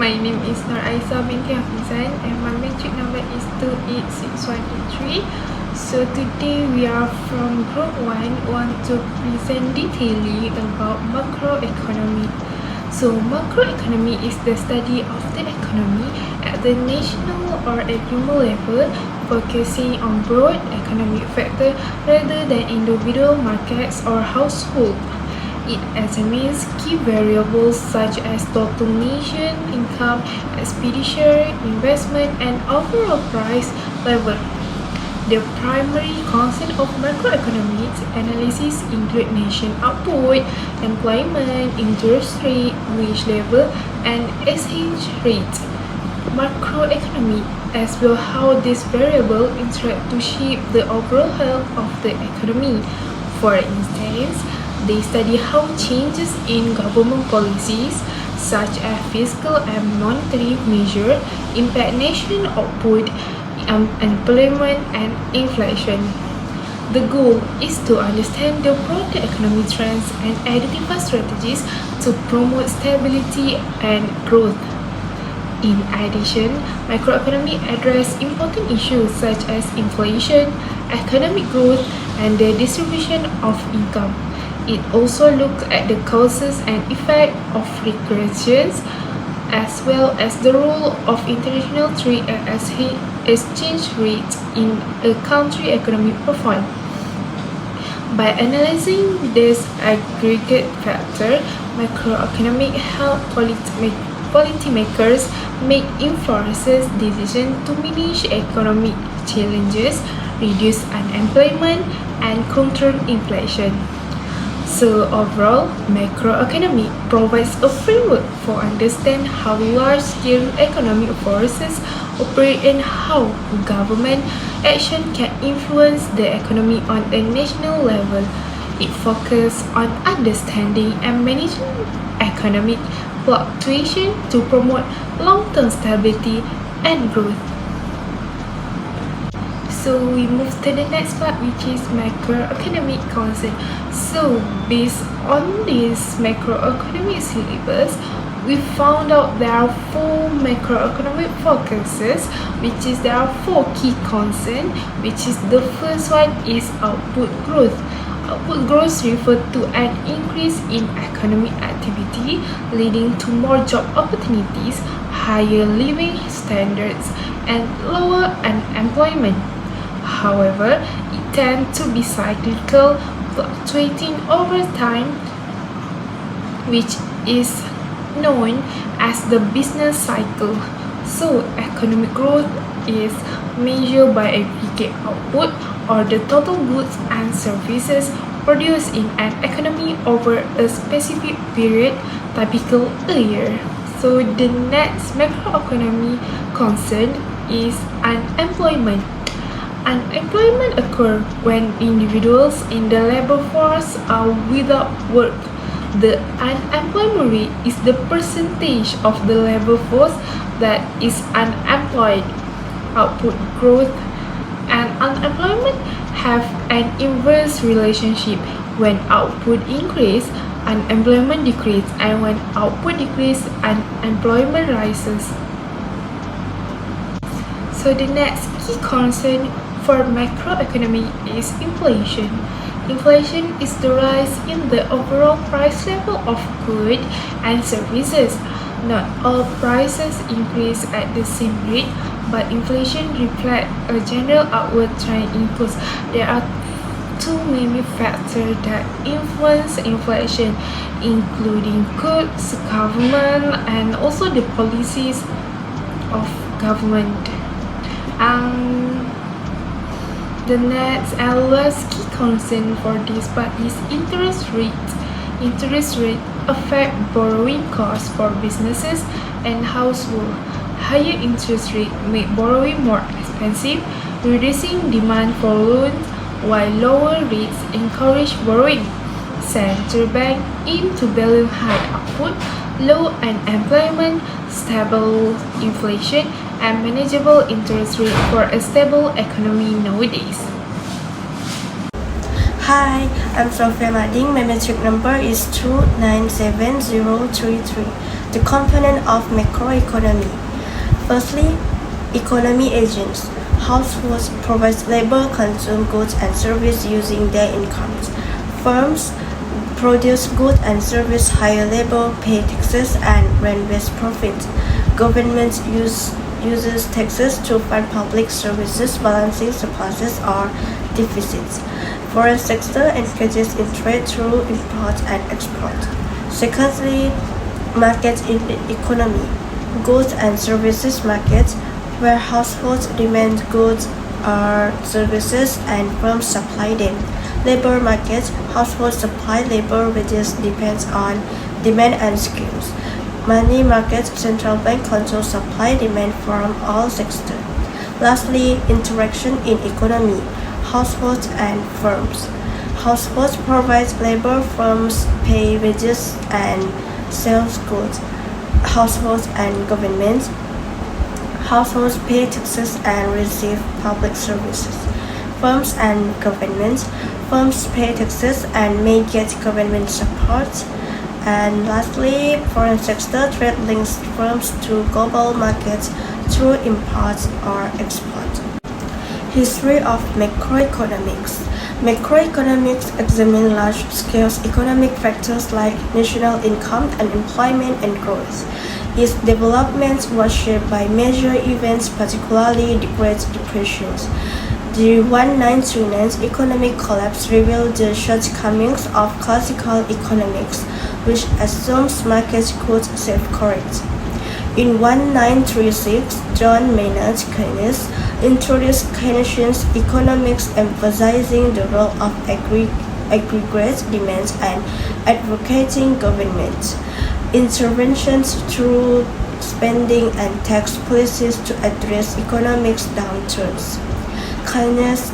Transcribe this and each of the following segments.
My name is Nur Aisyah binti Hafizan and my metric number is 286183. So today we are from Group 1 want to present detailing about macroeconomy. So macroeconomy is the study of the economy at the national or at global level, focusing on broad economic factors rather than individual markets or households. It examines key variables such as total nation income, expenditure, investment, and overall price level. The primary concern of macroeconomics analysis include nation output, employment, interest rate, wage level, and exchange rate. Macroeconomy as well how these variables interact to shape the overall health of the economy. For instance, they study how changes in government policies, such as fiscal and monetary measures, impact national output, employment, and inflation. The goal is to understand the broader economic trends and identify strategies to promote stability and growth. In addition, macroeconomy addresses important issues such as inflation, economic growth, and the distribution of income. It also looks at the causes and effects of regressions, as well as the role of international trade and exchange rates in a country's economic profile. By analyzing this aggregate factor, macroeconomic help policymakers make informed decisions to manage economic challenges, reduce unemployment, and control inflation. So overall, macroeconomic provides a framework for understand how large-scale economic forces operate and how government action can influence the economy on a national level. It focuses on understanding and managing economic fluctuation to promote long-term stability and growth. So we move to the next part, which is macroeconomic concern. So based on this macroeconomic syllabus, we found out there are 4 macroeconomic focuses, which is there are 4 key concerns, which is the first one is output growth. Output growth refers to an increase in economic activity leading to more job opportunities, higher living standards, and lower unemployment. However, it tends to be cyclical, fluctuating over time, which is known as the business cycle. So, economic growth is measured by aggregate output or the total goods and services produced in an economy over a specific period, typically a year. So, the next macroeconomic concern is unemployment. Unemployment occurs when individuals in the labor force are without work. The unemployment rate is the percentage of the labor force that is unemployed. Output growth and unemployment have an inverse relationship. When output increases, unemployment decreases, and when output decreases, unemployment rises. So the next key concern for macroeconomy is inflation. Inflation is the rise in the overall price level of goods and services. Not all prices increase at the same rate, but inflation reflects a general upward trend because there are too many factors that influence inflation, including goods, government, and also the policies of government. The next and last key concern for this part is interest rate. Interest rate affect borrowing costs for businesses and households. Higher interest rate make borrowing more expensive, reducing demand for loans, while lower rates encourage borrowing. Central bank aim to balance high output, low unemployment, stable inflation, and manageable interest rate for a stable economy nowadays. Hi, I'm Sophia Mading. My metric number is 297033. The component of macroeconomy. Firstly, economy agents. Households provide labor, consume goods and services using their incomes. Firms produce goods and services, hire labor, pay taxes, and reinvest profits. Governments uses taxes to fund public services, balancing surpluses or deficits. Foreign sector engages in trade through import and export. Secondly, markets in the economy. Goods and services markets, where households demand goods or services and firms supply them. Labor markets, households supply labor, wages depends on demand and skills. Money markets, central bank controls supply demand from all sectors. Lastly, interaction in economy. Households and firms. Households provide labor, firms pay wages and sell goods. Households and governments. Households pay taxes and receive public services. Firms and governments. Firms pay taxes and may get government support. And lastly, foreign sector trade links firms to global markets through imports or export. History of macroeconomics. Macroeconomics examines large-scale economic factors like national income, unemployment, and growth. Its development was shaped by major events, particularly the Great Depression. The 1929 economic collapse revealed the shortcomings of classical economics, which assumes markets could self-correct. In 1936, John Maynard Keynes introduced Keynesian economics, emphasizing the role of aggregate demands and advocating government interventions through spending and tax policies to address economic downturns. Keynes'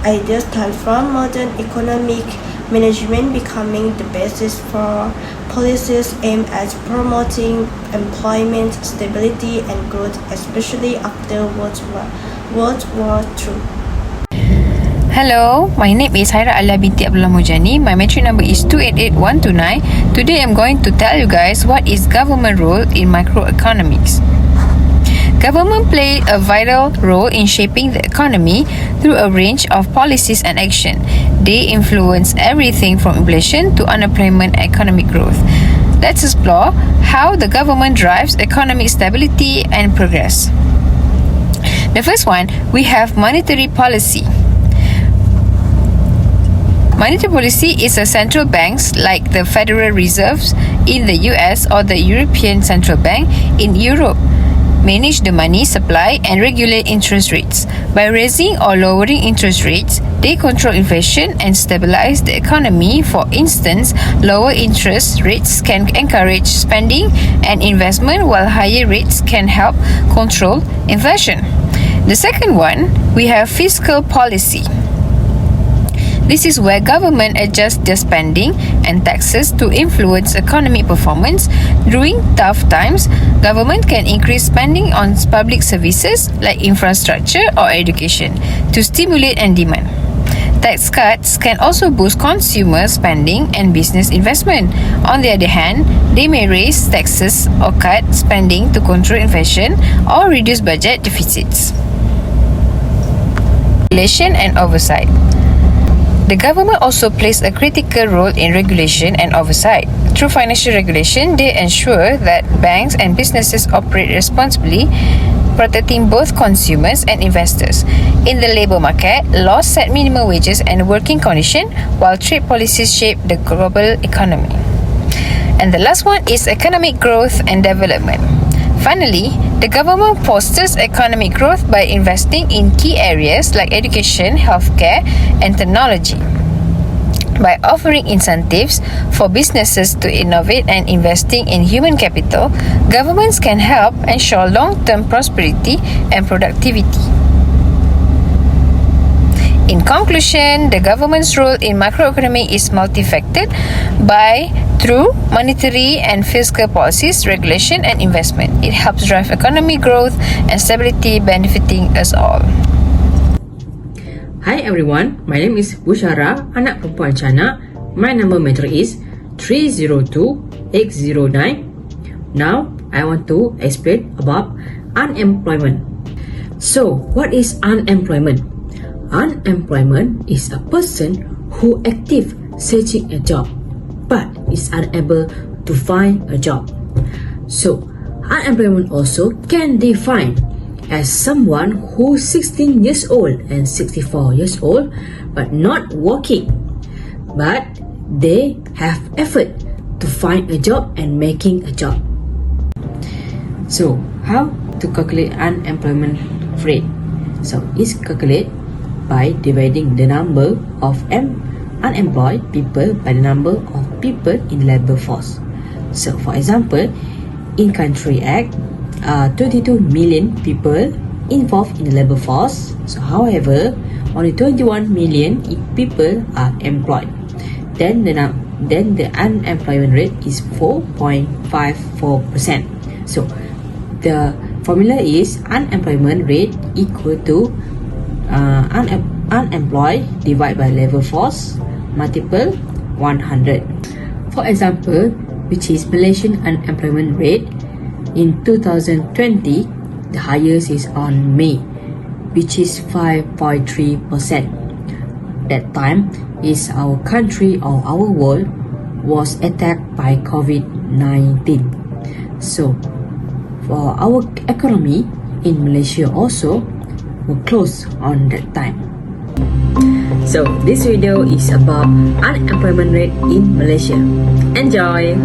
ideas transformed modern economic management, becoming the basis for policies aimed at promoting employment, stability, and growth, especially after World War II. Hello, my name is Haira Alia binti Abdullah Mujani. My matric number is 288129. Today I'm going to tell you guys what is government role in macroeconomics. Government play a vital role in shaping the economy through a range of policies and action. They influence everything from inflation to unemployment and economic growth. Let's explore how the government drives economic stability and progress. The first one, we have monetary policy. Monetary policy is a central banks like the Federal Reserves in the US or the European Central Bank in Europe manage the money supply and regulate interest rates. By raising or lowering interest rates, they control inflation and stabilize the economy. For instance, lower interest rates can encourage spending and investment, while higher rates can help control inflation. The second one, we have fiscal policy. This is where government adjusts their spending and taxes to influence economic performance. During tough times, government can increase spending on public services like infrastructure or education to stimulate and demand. Tax cuts can also boost consumer spending and business investment. On the other hand, they may raise taxes or cut spending to control inflation or reduce budget deficits. Regulation and oversight. The government also plays a critical role in regulation and oversight. Through financial regulation, they ensure that banks and businesses operate responsibly, protecting both consumers and investors. In the labor market, laws set minimum wages and working conditions, while trade policies shape the global economy. And the last one is economic growth and development. Finally, the government fosters economic growth by investing in key areas like education, healthcare, and technology. By offering incentives for businesses to innovate and investing in human capital, governments can help ensure long-term prosperity and productivity. In conclusion, the government's role in macroeconomy is multifaceted through monetary and fiscal policies, regulation, and investment. It helps drive economic growth and stability, benefiting us all. Hi everyone, my name is Bushara, anak perempuan Chana. My number matric is 302809. Now, I want to explain about unemployment. So, what is unemployment? Unemployment is a person who active searching a job but is unable to find a job. So, unemployment also can define as someone who is 16 years old and 64 years old but not working, but they have effort to find a job and making a job. So, how to calculate unemployment rate? So, it's calculated by dividing the number of unemployed people by the number of people in labor force. So, for example, in country Act, 22 million people involved in the labor force. So, however, only 21 million people are employed. Then the unemployment rate is 4.54%. So, the formula is unemployment rate equal to unemployed divided by labor force multiple 100. For example, which is Malaysian unemployment rate in 2020, the highest is on May, which is 5.3%. That time is our country or our world was attacked by COVID-19. So, for our economy in Malaysia also were closed on that time. So, this video is about unemployment rate in Malaysia. Enjoy!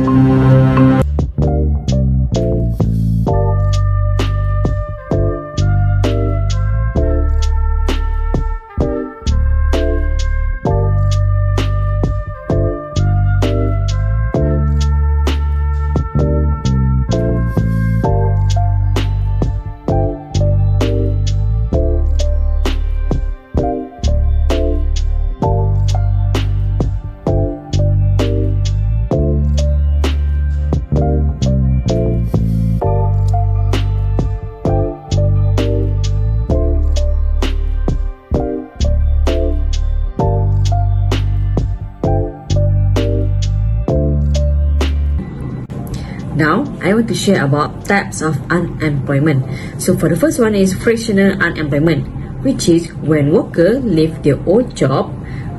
Now, I want to share about types of unemployment. So, for the first one is fractional unemployment, which is when worker leave their old job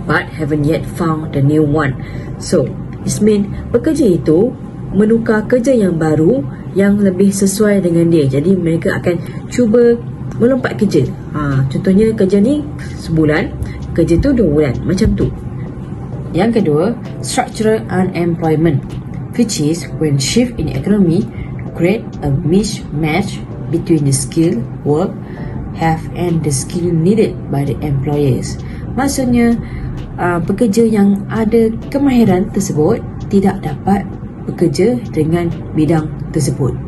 but haven't yet found the new one. So, it means pekerja itu menukar kerja yang baru yang lebih sesuai dengan dia. Jadi, mereka akan cuba melompat kerja. Contohnya kerja ni sebulan, kerja tu 2 bulan, macam tu. Yang kedua, structural unemployment, which is when shift in economy create a mismatch between the skill work have and the skill needed by the employers. Maksudnya, pekerja yang ada kemahiran tersebut tidak dapat bekerja dengan bidang tersebut.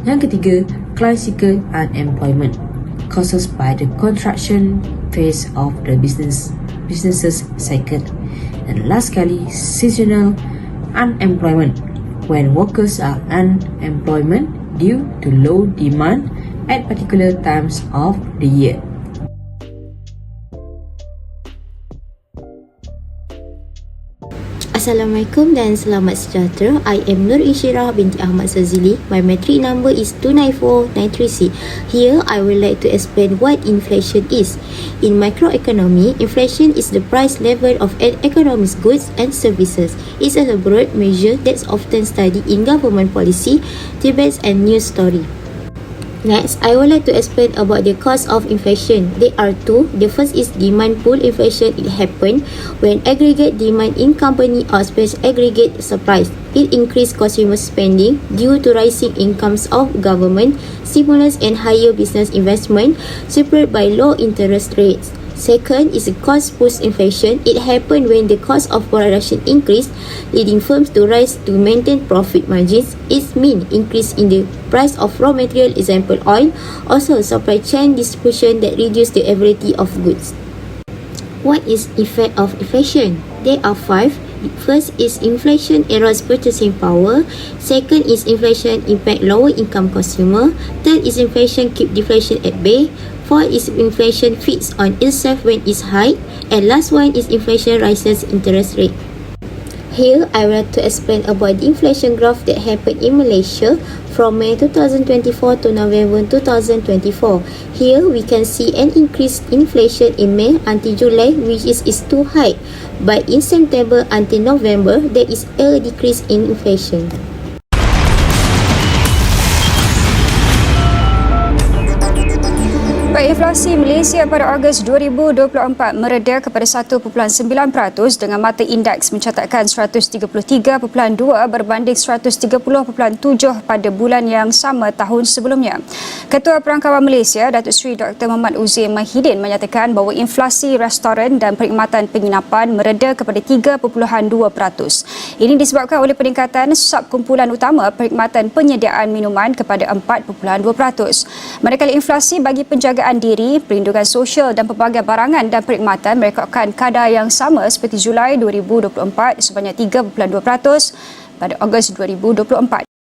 Yang ketiga, classical unemployment, caused by the construction phase of the businesses cycle. And last sekali, seasonal unemployment, when workers are unemployment due to low demand at particular times of the year. Assalamualaikum dan selamat sejahtera. I am Nur Isyirah binti Ahmad Sazili. My metric number is 294936. Here, I would like to explain what inflation is. In macroeconomy, inflation is the price level of an economy's goods and services. It's a broad measure that's often studied in government policy, debates and news story. Next, I would like to explain about the cause of inflation. There are two. The first is demand pull inflation. It happens when aggregate demand in company outpaces aggregate supplies. It increases consumer spending due to rising incomes of government, stimulus and higher business investment, supported by low interest rates. Second is cost push inflation. It happens when the cost of production increase, leading firms to rise to maintain profit margins. It means increase in the price of raw material, example oil. Also, supply chain distribution that reduce the availability of goods. What is effect of inflation? There are 5. First is inflation erodes purchasing power. Second is inflation impact lower income consumer. Third is inflation keep deflation at bay. Fourth is inflation feeds on itself when it's high. And last one is inflation rises interest rate. Here, I would like to explain about the inflation graph that happened in Malaysia from May 2024 to November 2024. Here, we can see an increased inflation in May until July, which is too high. But in September until November, there is a decrease in inflation. Inflasi Malaysia pada Ogos 2024 mereda kepada 1.9% dengan mata indeks mencatatkan 133.2 berbanding 130.7 pada bulan yang sama tahun sebelumnya. Ketua Perangkawan Malaysia, Datuk Seri Dr. Muhammad Uzair Mahidin menyatakan bahawa inflasi restoran dan perkhidmatan penginapan mereda kepada 3.2%. Ini disebabkan oleh peningkatan subkumpulan utama perkhidmatan penyediaan minuman kepada 4.2%. Manakala inflasi bagi penjagaan diri, perlindungan sosial dan pelbagai barangan dan perkhidmatan merekodkan kadar yang sama seperti Julai 2024 sebanyak 3.2% pada Ogos 2024.